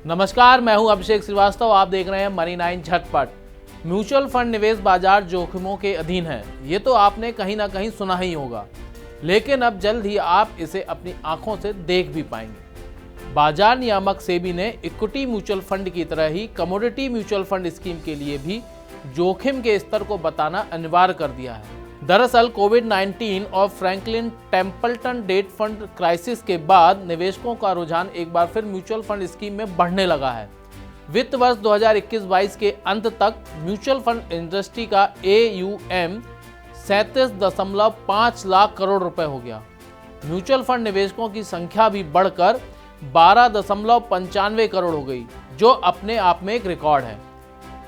नमस्कार, मैं हूं अभिषेक श्रीवास्तव। आप देख रहे हैं मनी 9 झटपट। म्यूचुअल फंड निवेश बाजार जोखिमों के अधीन है, ये तो आपने कहीं ना कहीं सुना ही होगा, लेकिन अब जल्द ही आप इसे अपनी आंखों से देख भी पाएंगे। बाजार नियामक सेबी ने इक्विटी म्यूचुअल फंड की तरह ही कमोडिटी म्यूचुअल फंड स्कीम के लिए भी जोखिम के स्तर को बताना अनिवार्य कर दिया है। दरअसल कोविड-19 और Franklin Templeton debt fund crisis के बाद निवेशकों का रुझान एक बार फिर म्यूचुअल फंड स्कीम में बढ़ने लगा है। वित्त वर्ष 2021-22 के अंत तक म्यूचुअल फंड इंडस्ट्री का AUM 37.5 लाख करोड़ रुपए हो गया। म्यूचुअल फंड निवेशकों की संख्या भी बढ़कर 12.95 करोड़ हो गई, जो अपने आप में एक रिकॉर्ड है।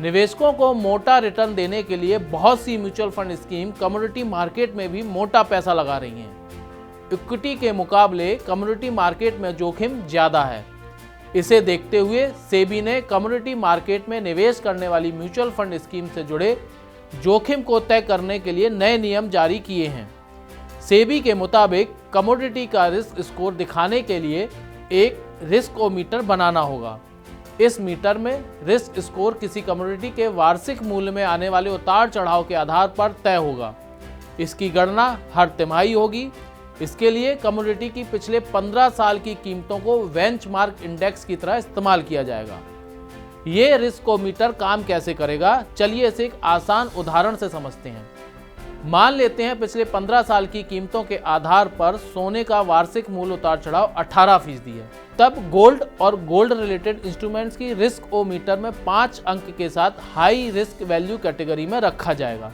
निवेशकों को मोटा रिटर्न देने के लिए बहुत सी mutual fund scheme commodity market में भी मोटा पैसा लगा रही हैं। इक्विटी के मुकाबले कमोडिटी मार्केट में जोखिम ज्यादा है। इसे देखते हुए सेबी ने कमोडिटी मार्केट में निवेश करने वाली म्यूचुअल फंड स्कीम से जुड़े जोखिम को तय करने के लिए नए नियम जारी किए हैं। सेबी के मुताबिक कमोडिटी का रिस्क स्कोर दिखाने के लिए एक रिस्कोमीटर बनाना होगा। इस मीटर में रिस्क स्कोर किसी कमोडिटी के वार्षिक मूल्य में आने वाले उतार चढ़ाव के आधार पर तय होगा। इसकी गणना हर तिमाही होगी। इसके लिए कमोडिटी की पिछले 15 साल की कीमतों को बेंचमार्क इंडेक्स की तरह इस्तेमाल किया जाएगा। ये रिस्कोमीटर काम कैसे करेगा, चलिए इसे एक आसान उदाहरण से समझते हैं। मान लेते हैं पिछले 15 साल की कीमतों के आधार पर सोने का वार्षिक मूल्य उतार चढ़ाव 18% है। तब गोल्ड और गोल्ड रिलेटेड इंस्ट्रूमेंट्स की रिस्क ओ मीटर में 5 अंक के साथ हाई रिस्क वैल्यू कैटेगरी में रखा जाएगा।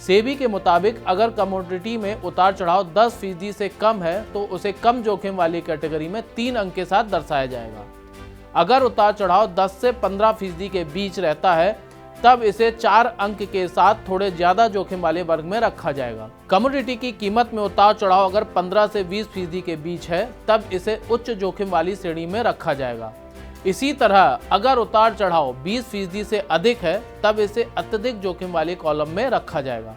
सेबी के मुताबिक अगर कमोडिटी में उतार चढ़ाव 10% से कम है तो उसे कम जोखिम वाली कैटेगरी में 3 अंक के साथ दर्शाया जाएगा। अगर उतार चढ़ाव 10 से 15% के बीच रहता है तब इसे 4 अंक के साथ थोड़े ज्यादा जोखिम वाले वर्ग में रखा जाएगा। कमोडिटी की कीमत में उतार चढ़ाव अगर 15 से 20% के बीच है तब इसे उच्च जोखिम वाली श्रेणी में रखा जाएगा। इसी तरह अगर उतार चढ़ाव 20% से अधिक है तब इसे अत्यधिक जोखिम वाले कॉलम में रखा जाएगा।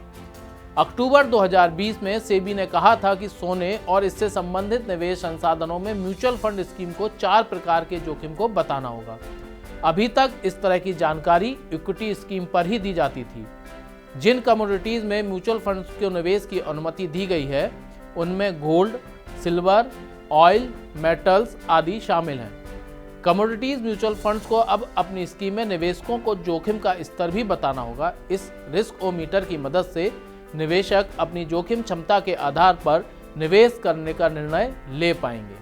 अक्टूबर 2020 में सेबी ने कहा था कि सोने और इससे संबंधित निवेश संसाधनों में म्यूचुअल फंड स्कीम को 4 प्रकार के जोखिम को बताना होगा। अभी तक इस तरह की जानकारी इक्विटी स्कीम पर ही दी जाती थी। जिन कमोडिटीज में म्यूचुअल फंड्स को निवेश की अनुमति दी गई है उनमें गोल्ड, सिल्वर, ऑयल, मेटल्स आदि शामिल हैं। कमोडिटीज म्यूचुअल फंड्स को अब अपनी स्कीम में निवेशकों को जोखिम का स्तर भी बताना होगा। इस रिस्क ओ मीटर की मदद से निवेशक अपनी जोखिम क्षमता के आधार पर निवेश करने का निर्णय ले पाएंगे।